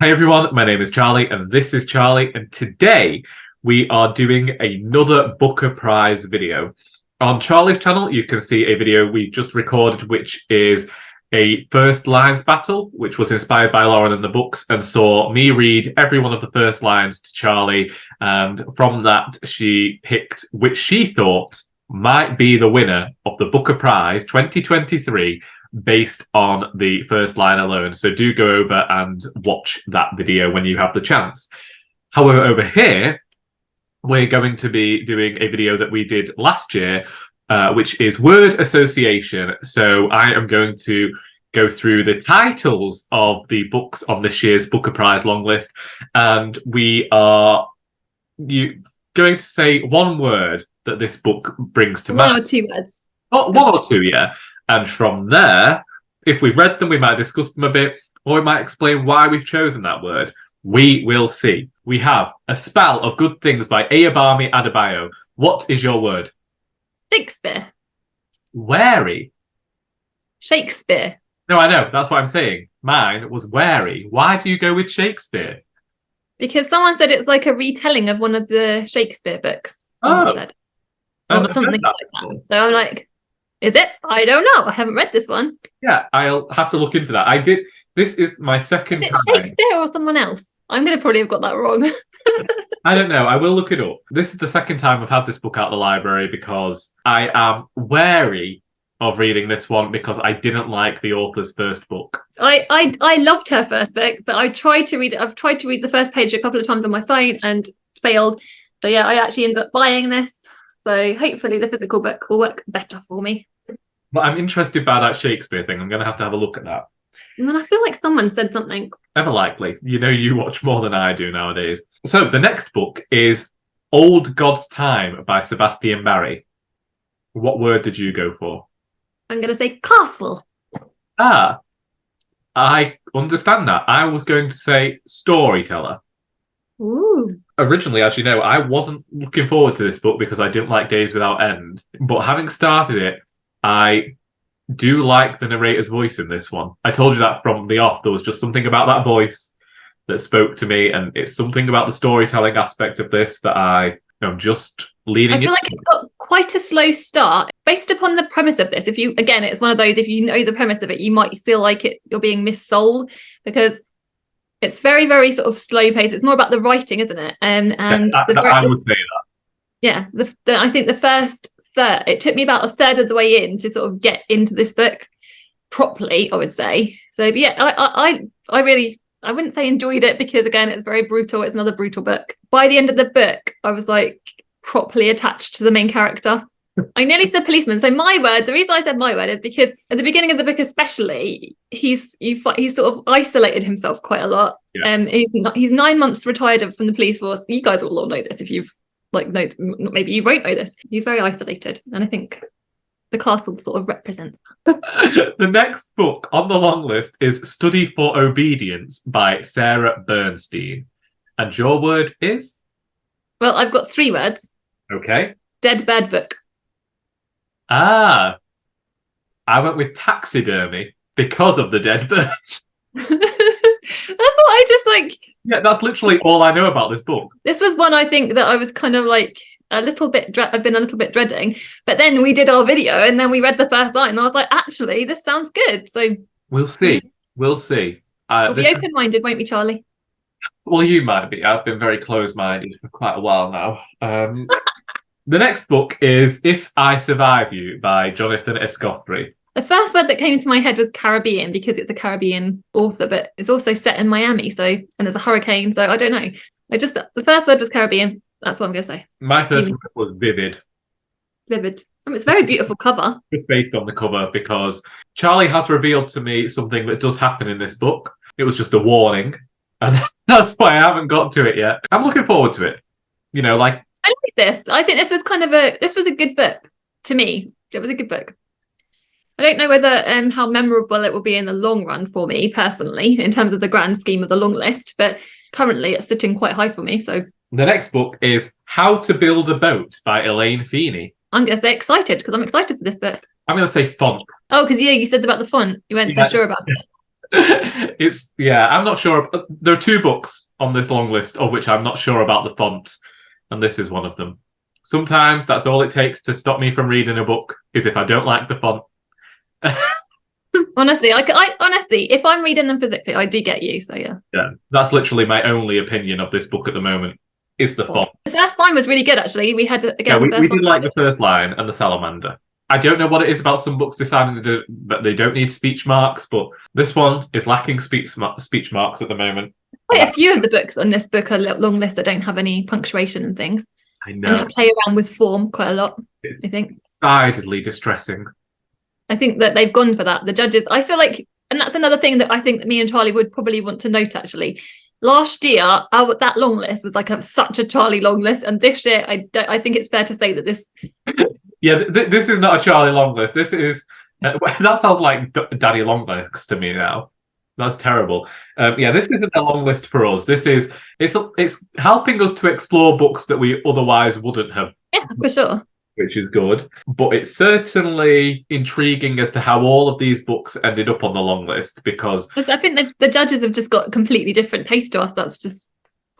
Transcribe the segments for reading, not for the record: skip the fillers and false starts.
Hey everyone, my name is Charlie and this is Charlie, and today we are doing another Booker Prize video. On Charlie's channel you can see a video we just recorded which is a first lines battle which was inspired by Lauren and the books, and saw me read every one of the first lines to Charlie, and from that she picked which she thought might be the winner of the Booker Prize 2023 based on the first line alone. So do go over and watch that video when you have the chance. However, over here, we're going to be doing a video that we did last year, which is word association. So I am going to go through the titles of the books on this year's Booker Prize long list, and we are going to say one word that this book brings to mind. One or two words. Oh, one or two, yeah. And from there, if we've read them, we might discuss them a bit, or we might explain why we've chosen that word. We will see. We have A Spell of Good Things by Ayobami Adebayo. What is your word? Shakespeare. Wary. Shakespeare. No, I know. That's what I'm saying. Mine was wary. Why do you go with Shakespeare? Because someone said it's like a retelling of one of the Shakespeare books. Someone said. Or something like that. So I'm like, is it? I don't know. I haven't read this one. Yeah, I'll have to look into that. I did. This is my second time. Shakespeare or someone else? I'm going to probably have got that wrong. I don't know. I will look it up. This is the second time I've had this book out of the library because I am wary of reading this one because I didn't like the author's first book. I loved her first book, but I tried to read it. I've tried to read the first page a couple of times on my phone and failed. So yeah, I actually ended up buying this. So hopefully the physical book will work better for me. But I'm interested by that Shakespeare thing. I'm going to have a look at that. And then I feel like someone said something. Ever likely. You know, you watch more than I do nowadays. So the next book is Old God's Time by Sebastian Barry. What word did you go for? I'm going to say castle. Ah, I understand that. I was going to say storyteller. Ooh. Originally, as you know, I wasn't looking forward to this book because I didn't like Days Without End. But having started it, I do like the narrator's voice in this one. I told you that from the off. There was just something about that voice that spoke to me, and it's something about the storytelling aspect of this that I'm just leaning. I feel like it's got quite a slow start based upon the premise of this. It's one of those, if you know the premise of it, you might feel like you're being missold because it's very, very sort of slow paced. It's more about the writing, isn't it? I would say that. Yeah, I think the first third, it took me about a third of the way in to sort of get into this book properly, I would say. So but yeah, I really, I wouldn't say enjoyed it because again, it's very brutal. It's another brutal book. By the end of the book, I was like properly attached to the main character. I nearly said policeman. So my word, the reason I said my word is because at the beginning of the book, especially, he's sort of isolated himself quite a lot. Yeah. He's 9 months retired from the police force. You guys will all know this if you've no, maybe you won't know this. He's very isolated, and I think the castle sort of represents that. The next book on the long list is Study for Obedience by Sarah Bernstein. And your word is? Well, I've got 3 words. Okay. Dead bird book. Ah, I went with taxidermy because of the dead bird. That's what I just like. Yeah, that's literally all I know about this book. This was one I think that I was kind of like I've been a little bit dreading. But then we did our video and then we read the first line and I was like, actually, this sounds good. So we'll see. We'll see. We'll be open-minded, won't we, Charlie? Well, you might be. I've been very close-minded for quite a while now. The next book is If I Survive You by Jonathan Escoffery. The first word that came into my head was Caribbean because it's a Caribbean author, but it's also set in Miami, and there's a hurricane, so I don't know. The first word was Caribbean. That's what I'm going to say. My first word was vivid. Vivid. It's a very beautiful cover. It's based on the cover because Charlie has revealed to me something that does happen in this book. It was just a warning, and that's why I haven't got to it yet. I'm looking forward to it. I like this. I think this was a good book to me. It was a good book. I don't know whether how memorable it will be in the long run for me personally, in terms of the grand scheme of the long list, but currently it's sitting quite high for me. So the next book is How to Build a Boat by Elaine Feeney. I'm going to say excited because I'm excited for this book. I'm going to say font. Oh, because you said about the font. You weren't so sure about it. I'm not sure. There are two books on this long list of which I'm not sure about the font, and this is one of them. Sometimes that's all it takes to stop me from reading a book is if I don't like the font. Honestly, I honestly, if I'm reading them physically, I do get you. So yeah. Yeah, that's literally my only opinion of this book at the moment. Is the font. The first line was really good, actually. We had again. Yeah, we did like the first line and the salamander. I don't know what it is about some books deciding that they don't need speech marks, but this one is lacking speech marks at the moment. Quite a few of the books on this book are long list that don't have any punctuation and things. I know. And play around with form quite a lot. I think decidedly distressing. I think that they've gone for that. The judges, I feel like, and that's another thing that I think that me and Charlie would probably want to note, actually. Last year, that long list was like such a Charlie long list, and this year, I think it's fair to say that this. Yeah, this is not a Charlie long list. This is that sounds like Daddy long list to me now. That's terrible. This isn't a long list for us. It's helping us to explore books that we otherwise wouldn't have. Yeah, for sure. Which is good, but it's certainly intriguing as to how all of these books ended up on the long list, because I think the judges have just got completely different taste to us. That's just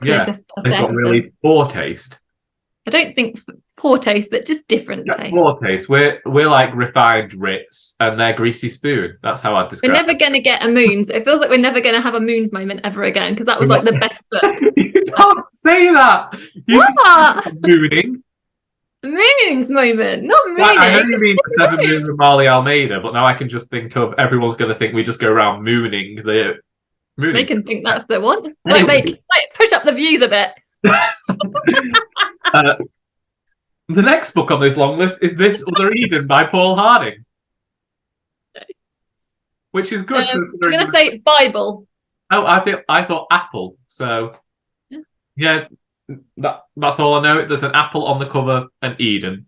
they've got really poor taste. I don't think poor taste, but just different taste. Poor taste. We're like refined Ritz, and they're greasy spoon. That's how I'd describe. We're never going to get a Moons. It feels like we're never going to have a Moons moment ever again, because that was like the best book. You can't say that. What? Mooning. Moons moment, not mooning. I know you mean the Seven Moons of Marley Almeida, but now I can just think of everyone's going to think we just go around mooning the. Mooning. They can think that if they want. Anyway. Like push up the views a bit. The next book on this long list is This Other Eden by Paul Harding, which is good. I'm going to say Bible. Oh, I thought apple. So yeah. That's all I know. There's an apple on the cover and Eden.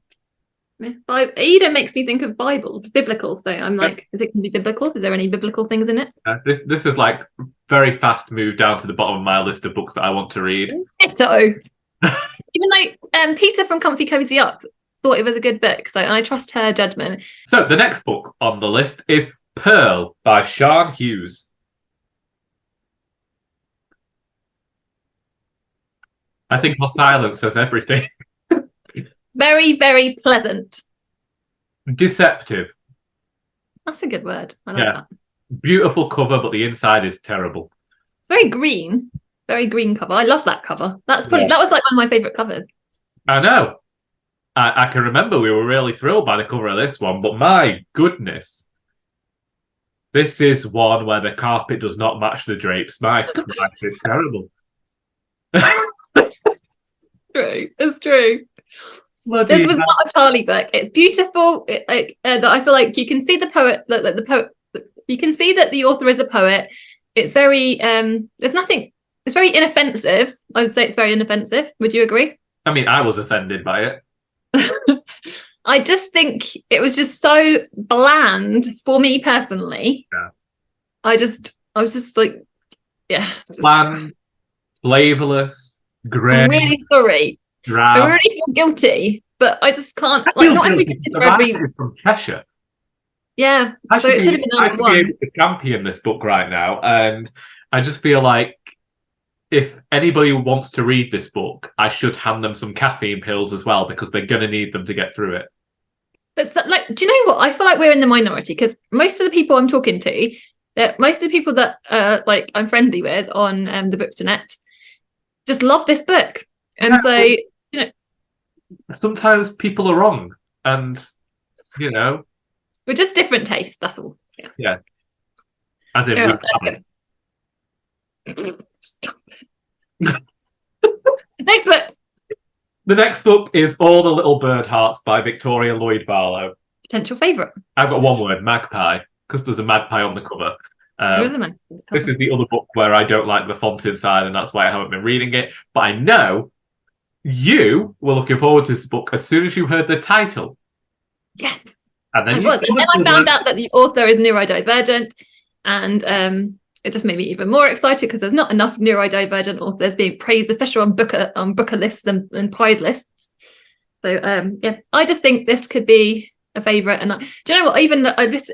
Eden makes me think of Bible, biblical. So I'm like, is it going to be biblical? Is there any biblical things in it? This is like very fast move down to the bottom of my list of books that I want to read. Even though Peter from Comfy Cozy Up thought it was a good book, so I trust her judgment. So the next book on the list is Pearl by Sian Hughes. I think our silence says everything. Very, very pleasant. Deceptive. That's a good word. I like that. Beautiful cover, but the inside is terrible. It's very green. Very green cover. I love that cover. That was like one of my favourite covers. I know. I can remember we were really thrilled by the cover of this one, but my goodness. This is one where the carpet does not match the drapes. My Christ, it's terrible. True, it's true. Bloody this was not a Charlie book. It's beautiful. That I feel like you can see the poet. The poet. You can see that the author is a poet. It's very. There's nothing. It's very inoffensive. I would say it's very inoffensive. Would you agree? I mean, I was offended by it. I just think it was just so bland for me personally. Yeah. I was just like, yeah. Bland, flavourless, grey. I'm really sorry. Drab. I really feel guilty, but I just can't. Like, not everything is for every. Is from Cheshire. Yeah, so it should have been number one. I should be able to champion this book right now, and I just feel like if anybody wants to read this book, I should hand them some caffeine pills as well, because they're going to need them to get through it. But like, do you know what? I feel like we're in the minority, because most of the people I'm talking to, most of the people that like I'm friendly with on the Booktonet, just love this book, and so you know. Sometimes people are wrong, and you know, we're just different tastes. That's all. Yeah. As in, stop it. Next book. The next book is All the Little Bird Hearts by Victoria Lloyd Barlow. Potential favourite. I've got one word: magpie, because there's a magpie on the cover. There is a magpie on the cover. This is the other book where I don't like the font inside, and that's why I haven't been reading it. But I know you were looking forward to this book as soon as you heard the title. Yes. And then I found out that the author is neurodivergent, and it just made me even more excited, because there's not enough neurodivergent authors being praised, especially on Booker lists and prize lists. So yeah, I just think this could be a favourite. And do you know what? Even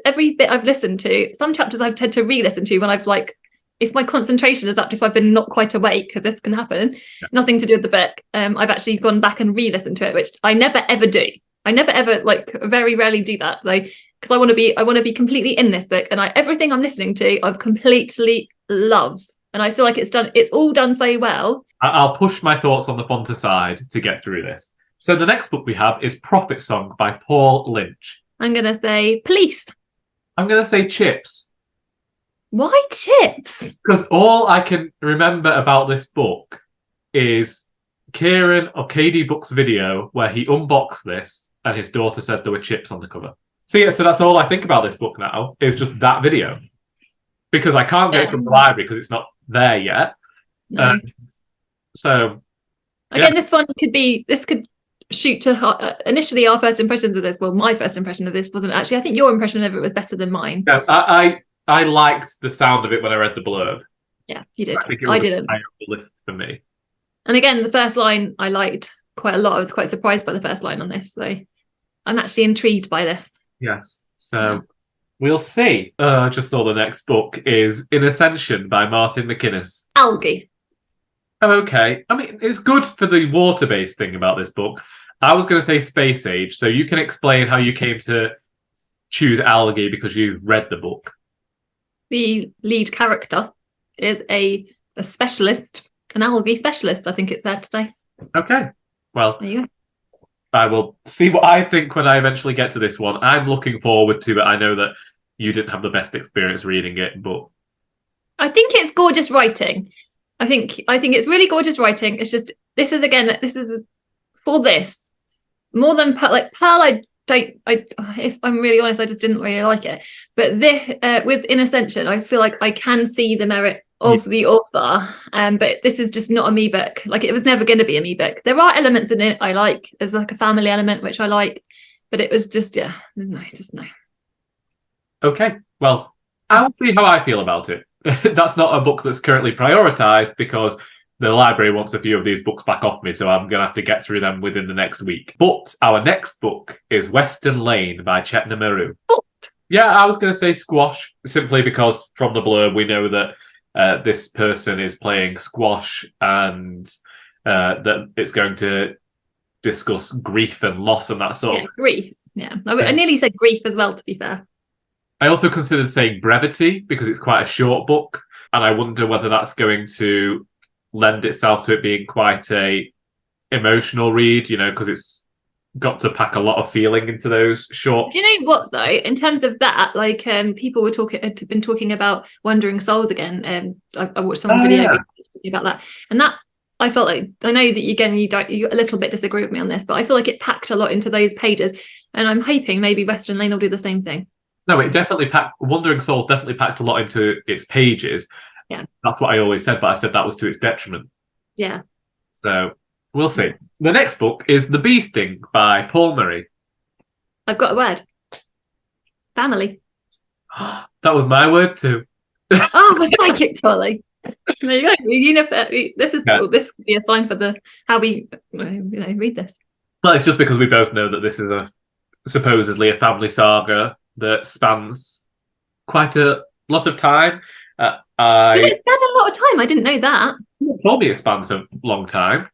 every bit I've listened to, some chapters I've tend to re-listen to when I've like, if my concentration is up, if I've been not quite awake, because this can happen, nothing to do with the book. I've actually gone back and re-listened to it, which I never ever do. I never ever, like, very rarely do that. So because I want to be completely in this book, and everything I'm listening to, I completely love, and I feel like it's all done so well. I'll push my thoughts on the font aside to get through this. So the next book we have is Prophet Song by Paul Lynch. I'm gonna say police. I'm gonna say chips. Why chips? Because all I can remember about this book is Kieran or KD Book's video where he unboxed this and his daughter said there were chips on the cover. So that's all I think about this book now, is just that video. Because I can't get it from the library because it's not there yet. No. So again, this could shoot to initially our first impressions of this. Well, my first impression of this wasn't actually. I think your impression of it was better than mine. No, I liked the sound of it when I read the blurb. Yeah, you did. I didn't. High on the list for me. And again, the first line I liked quite a lot. I was quite surprised by the first line on this, so I'm actually intrigued by this. Yes. So we'll see. I just saw the next book is In Ascension by Martin McInnes. Algae. Oh, okay. I mean, it's good for the water-based thing about this book. I was going to say space age, so you can explain how you came to choose algae because you read the book. The lead character is a specialist, an algae specialist, I think it's fair to say. Okay. Well, there you go. I will see what I think when I eventually get to this one. I'm looking forward to it. I know that you didn't have the best experience reading it, but I think it's gorgeous writing. I think it's really gorgeous writing. It's just this is for this more than Pearl. If I'm really honest, I just didn't really like it. But this with In Ascension, I feel like I can see the merit of the author. But this is just not a me book. Like, it was never going to be a me book. There are elements in it I like. There's like a family element which I like, but it was just no. Okay. Well, I will see how I feel about it. That's not a book that's currently prioritized because the library wants a few of these books back off me, so I'm going to have to get through them within the next week. But our next book is Western Lane by Chetna Maru. Yeah, I was going to say squash, simply because from the blurb we know that this person is playing squash and that it's going to discuss grief and loss and that sort of... Grief, yeah. I nearly said grief as well, to be fair. I also considered saying brevity because it's quite a short book, and I wonder whether that's going to lend itself to it being quite a emotional read, because it's got to pack a lot of feeling into those short. Do you know what though? In terms of that, like people had been talking about Wandering Souls again. I watched someone's video talking about that, and that I felt like, I know that you a little bit disagree with me on this, but I feel like it packed a lot into those pages, and I'm hoping maybe Western Lane will do the same thing. No, it definitely packed. Wandering Souls definitely packed a lot into its pages. Yeah, that's what I always said, but I said that was to its detriment. Yeah. So we'll see. The next book is The Bee Sting by Paul Murray. I've got a word. Family. That was my word too. Oh, the psychic trolley. There you go. This is cool. This could be a sign for how we read this. Well, it's just because we both know that this is supposedly a family saga that spans quite a lot of time. Does it span a lot of time? I didn't know that. You told me it spans a long time.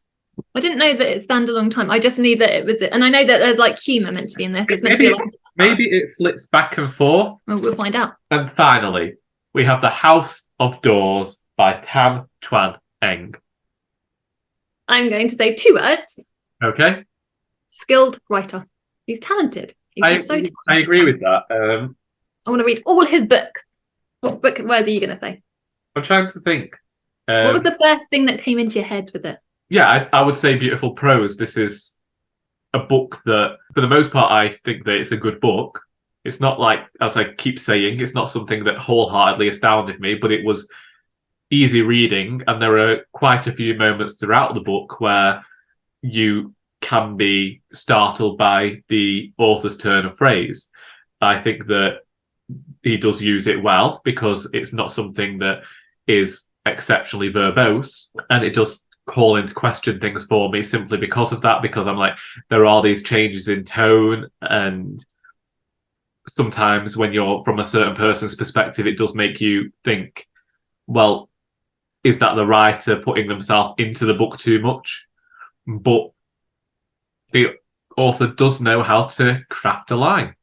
I didn't know that it spanned a long time. I just knew that it was, and I know that there's like humour meant to be in this. It's meant to be like maybe it flips back and forth. Well, we'll find out. And finally, we have The House of Doors by Tam Twan Eng. I'm going to say 2 words. Okay. Skilled writer. He's talented. He's just so talented. I agree with that. I want to read all his books. What book words are you going to say? I'm trying to think. What was the first thing that came into your head with it? Yeah, I would say Beautiful Prose. This is a book that, for the most part, I think that it's a good book. It's not like, as I keep saying, it's not something that wholeheartedly astounded me, but it was easy reading, and there are quite a few moments throughout the book where you can be startled by the author's turn of phrase. I think that he does use it well because it's not something that is exceptionally verbose, and it does call into question things for me simply because of that, because I'm like, there are these changes in tone and sometimes when you're from a certain person's perspective, it does make you think, well, is that the writer putting themselves into the book too much? But the author does know how to craft a line.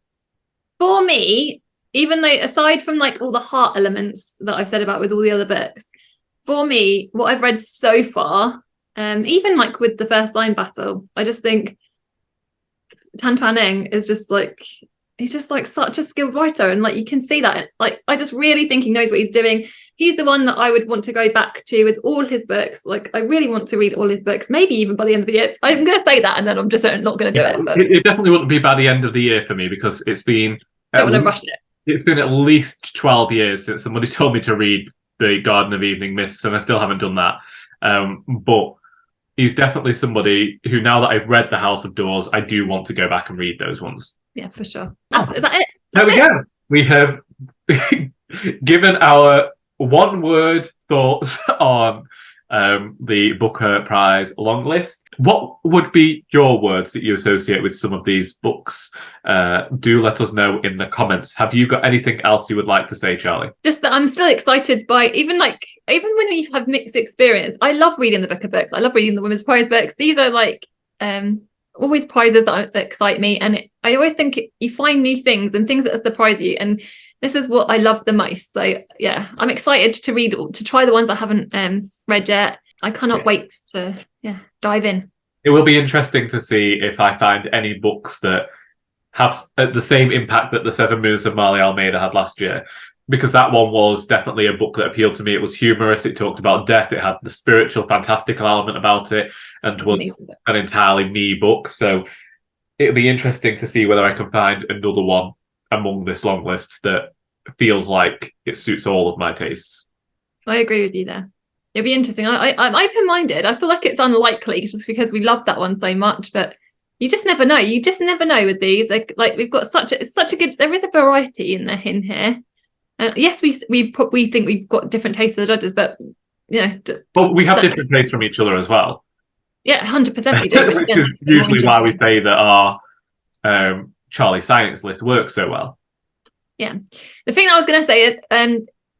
For me, even though aside from like all the heart elements that I've said about with all the other books, for me, what I've read so far, even like with the first line battle, I just think Tan Tuan Eng is just like, he's just like such a skilled writer, and like you can see that. Like I just really think he knows what he's doing. He's the one that I would want to go back to with all his books. Like I really want to read all his books, maybe even by the end of the year. I'm going to say that, and then I'm just not going to do it. But it definitely wouldn't be by the end of the year for me, because it's been don't want to rush it. It's been at least 12 years since somebody told me to read The Garden of Evening Mists, and I still haven't done that. But he's definitely somebody who, now that I've read The House of Doors, I do want to go back and read those ones. Yeah, for sure. Is that it? There we go. We have given our one-word thoughts on the Booker Prize long list. What would be your words that you associate with some of these books? Do let us know in the comments. Have you got anything else you would like to say, Charlie? Just that I'm still excited by, even when we have mixed experience, I love reading the Booker books. I love reading the Women's Prize books. These are like always prizes that excite me, and I always think you find new things and things that surprise you, and this is what I love the most. So yeah, I'm excited to try the ones I haven't read yet. I cannot wait to dive in. It will be interesting to see if I find any books that have the same impact that the Seven Moons of Marley Almeida had last year, because that one was definitely a book that appealed to me. It was humorous, it talked about death, it had the spiritual fantastical element about it, and was an entirely me book. So it'll be interesting to see whether I can find another one among this long list that feels like it suits all of my tastes. I agree with you there. It'll be interesting. I'm open-minded. I feel like it's unlikely just because we love that one so much, but you just never know. You just never know with these. Like we've got such a good. There is a variety in here. Yes, we think we've got different tastes as judges, but but we have different tastes from each other as well. Yeah, 100% we do. Which is usually why we say that our Charlie Science list works so well. Yeah, the thing I was going to say is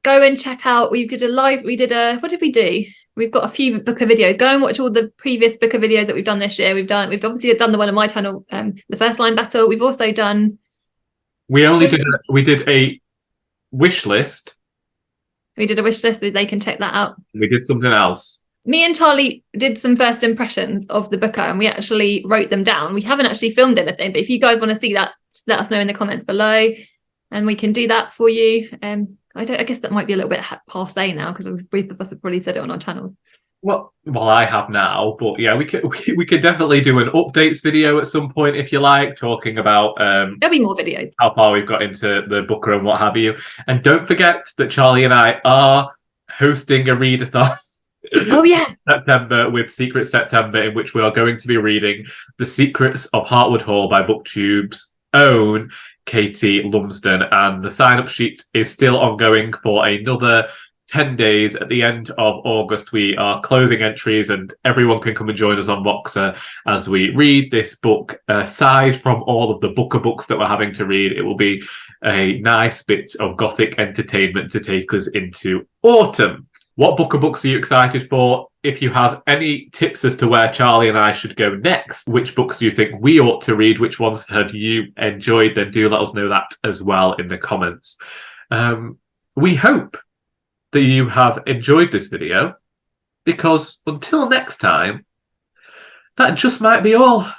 go and check out. What did we do? We've got a few Booker videos. Go and watch all the previous Booker videos that we've done this year. We've obviously done the one on my channel, the first line battle. We've also done. We did a wish list. We did a wish list, so they can check that out. We did something else. Me and Charlie did some first impressions of the Booker, and we actually wrote them down. We haven't actually filmed anything, but if you guys want to see that, just let us know in the comments below, and we can do that for you. I guess that might be a little bit passé now, because both of us have probably said it on our channels. Well, I have now, but yeah, we could definitely do an updates video at some point if you like, talking about there'll be more videos, how far we've got into the Booker and what have you. And don't forget that Charlie and I are hosting a readathon. Oh yeah, September, with Secret September, in which we are going to be reading The Secrets of Heartwood Hall by BookTube's own Katie Lumsden, and the sign-up sheet is still ongoing for another 10 days. At the end of August, we are closing entries, and everyone can come and join us on Voxer as we read this book. Aside from all of the Booker books that we're having to read, it will be a nice bit of gothic entertainment to take us into autumn. What Booker books are you excited for? If you have any tips as to where Charlie and I should go next, which books do you think we ought to read, which ones have you enjoyed, then do let us know that as well in the comments. We hope that you have enjoyed this video, because until next time, that just might be all.